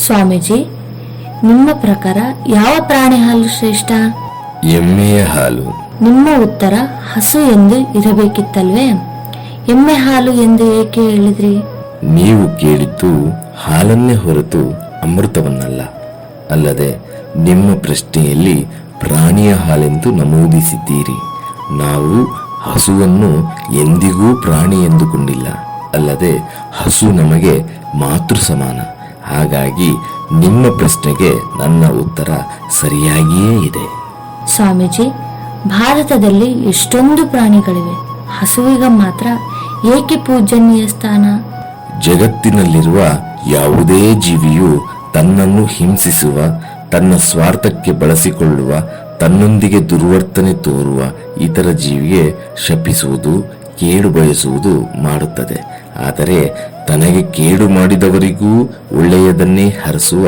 ಸ್ವಾಮೀಜಿ, ನಿಮ್ಮ ಪ್ರಕಾರ ಯಾವ ಪ್ರಾಣಿ ಹಾಲು ಶ್ರೇಷ್ಠ? ಎಮ್ಮೆಯ ಹಾಲು. ನಿಮ್ಮ ಉತ್ತರ ಹಸು ಎಂದು ಇರಬೇಕಿತ್ತಲ್ವೇ? ಎಮ್ಮೆ ಹಾಲು ಎಂದು ಏಕೆ ಹೇಳಿದ್ರಿ? ನೀವು ಕೇಳಿದ್ದು ಹಾಲನ್ನೇ ಹೊರತು ಅಮೃತವನ್ನಲ್ಲ. ಅಲ್ಲದೆ ನಿಮ್ಮ ಪ್ರಶ್ನೆಯಲ್ಲಿ ಪ್ರಾಣಿಯ ಹಾಲೆಂದು ನಮೂದಿಸಿದ್ದೀರಿ. ನಾವು ಹಸುವನ್ನು ಎಂದಿಗೂ ಪ್ರಾಣಿ ಎಂದುಕೊಂಡಿಲ್ಲ. ಅಲ್ಲದೆ ಹಸು ನಮಗೆ ಮಾತೃ ಸಮಾನ. ಹಾಗಾಗಿ ನಿಮ್ಮ ಪ್ರಶ್ನೆಗೆ ನನ್ನ ಉತ್ತರ ಸರಿಯಾಗಿಯೇ ಇದೆ. ಸ್ವಾಮೀಜಿ, ಭಾರತದಲ್ಲಿ ಎಷ್ಟೊಂದು ಪ್ರಾಣಿಗಳಿವೆ, ಹಸುವಿಗೆ ಮಾತ್ರ ಏಕೆ ಪೂಜನೀಯ ಸ್ಥಾನ? ಜಗತ್ತಿನಲ್ಲಿರುವ ಯಾವುದೇ ಜೀವಿಯು ತನ್ನನ್ನು ಹಿಂಸಿಸುವ, ತನ್ನ ಸ್ವಾರ್ಥಕ್ಕೆ ಬಳಸಿಕೊಳ್ಳುವ, ತನ್ನೊಂದಿಗೆ ದುರ್ವರ್ತನೆ ತೋರುವ ಇತರ ಜೀವಿಗೆ ಶಪಿಸುವುದು, ಕೇಡು ಬಯಸುವುದು ಮಾಡುತ್ತದೆ. ಆದರೆ ತನಗೆ ಕೇಡು ಮಾಡಿದವರಿಗೂ ಒಳ್ಳೆಯದನ್ನೇ ಹರಸುವ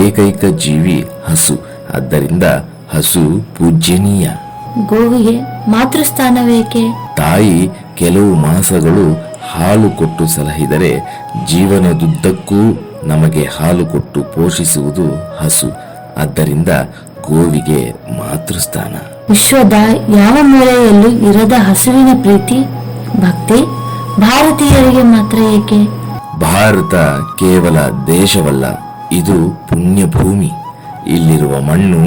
ಏಕೈಕ ಜೀವಿ ಹಸು. ಆದ್ದರಿಂದ ಹಸು ಪೂಜ್ಯನೀಯ. ಗೋವಿಗೆ ಮಾತೃಸ್ಥಾನವೇಕೆ? ತಾಯಿ ಕೆಲವು ಮಾಸಗಳು ಹಾಲು ಕೊಟ್ಟು ಸಲಹಿದರೆ ಜೀವನದುದ್ದಕ್ಕೂ ನಮಗೆ ಹಾಲು ಕೊಟ್ಟು ಪೋಷಿಸುವುದು ಹಸು. ಆದ್ದರಿಂದ ಗೋವಿಗೆ ಮಾತೃಸ್ಥಾನ. ವಿಶ್ವದ ಯಾವ ಮೂಲೆಯಲ್ಲೂ ಇರದ ಹಸುವಿನ ಪ್ರೀತಿ, ಭಕ್ತಿ ಭಾರತೀಯರಿಗೆ ಮಾತ್ರ ಏಕೆ? ಭಾರತ ಕೇವಲ ದೇಶವಲ್ಲ, ಇದು ಪುಣ್ಯ ಭೂಮಿ. ಇಲ್ಲಿರುವ ಮಣ್ಣು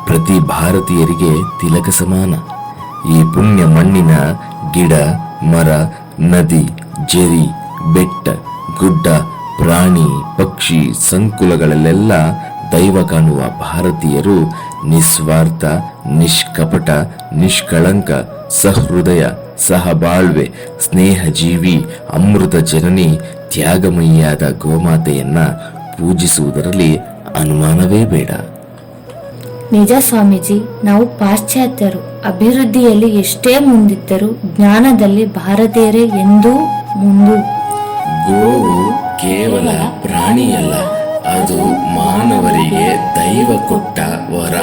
ಪ್ರತಿ ಭಾರತೀಯರಿಗೆ ತಿಲಕ ಸಮಾನ. ಈ ಪುಣ್ಯ ಮಣ್ಣಿನ ಗಿಡ, ಮರ, ನದಿ, ಜರಿ, ಬೆಟ್ಟ, ಗುಡ್ಡ, ಪ್ರಾಣಿ, ಪಕ್ಷಿ ಸಂಕುಲಗಳಲ್ಲೆಲ್ಲ ದೈವ ಕಾಣುವ ಭಾರತೀಯರು ನಿಸ್ವಾರ್ಥ, ನಿಷ್ಕಪಟ, ನಿಷ್ಕಳಂಕ, ಸಹೃದಯ, ಸಹಬಾಳ್ವೆ, ಸ್ನೇಹಜೀವಿ, ಅಮೃತ ಜನನಿ, ತ್ಯಾಗಮಯಿಯಾದ ಗೋಮಾತೆಯನ್ನ ಪೂಜಿಸುವುದರಲ್ಲಿ ಅನುಮಾನವೇ ಬೇಡ. ನಿಜ ಸ್ವಾಮೀಜಿ, ನಾವು ಪಾಶ್ಚಾತ್ಯರು ಅಭಿವೃದ್ಧಿಯಲ್ಲಿ ಎಷ್ಟೇ ಮುಂದಿದ್ದರೂ ಜ್ಞಾನದಲ್ಲಿ ಭಾರತೀಯರೇ ಎಂದೂ ಮುಂದು. ಗೋವು ಕೇವಲ ಪ್ರಾಣಿಯಲ್ಲ, ಅದು ಮಾನವರಿಗೆ ದೈವ ಕೊಟ್ಟ ವರ.